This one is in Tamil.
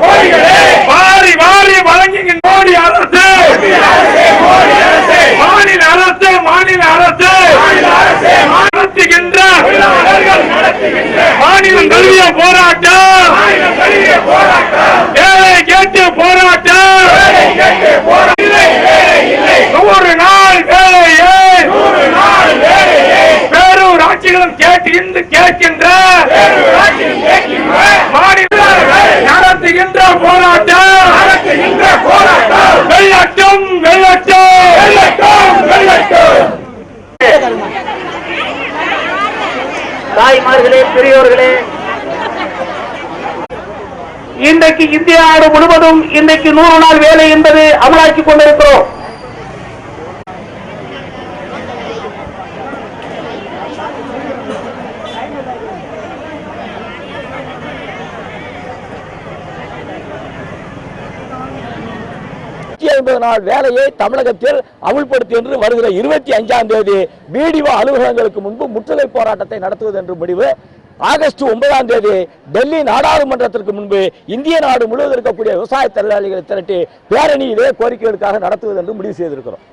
கோடிகளே வாரி வாரி வழங்குகின்ற மோடி அரசு, மாநில அரசு நடத்துகின்ற மாநிலம் தழுவிய போராட்டம், ஏழை கேட்டு போராட்டம், 100 நாள் வேலையை பேரூராட்சிகளும் கேட்கின்ற மாநில நடத்துகின்ற போராட்டம் வெள்ளட்டும் வெள்ளட்டும் வெள்ளட்டும் வெள்ளட்டும். தாய்மார்களே, பெரியோர்களே, இன்றைக்கு இந்திய நாடு முழுவதும் இன்றைக்கு 100 நாள் வேலை என்பது அமலாக்கிக் கொண்டிருக்கிறோம். நாள் வேலையை தமிழகத்தில் அமுல்படுத்தி என்று வருகிற 25ஆம் தேதி பிடிஓ அலுவலகங்களுக்கு முன்பு முற்றுகை போராட்டத்தை நடத்துவது என்று முடிவு. ஆகஸ்ட் 9ஆம் தேதி டெல்லி நாடாளுமன்றத்திற்கு முன்பு இந்திய நாடு முழுவதும் இருக்கக்கூடிய விவசாய தொழிலாளிகளை திரட்டி பேரணி இதே கோரிக்கைகளுக்காக நடத்துவது என்று முடிவு செய்திருக்கிறோம்.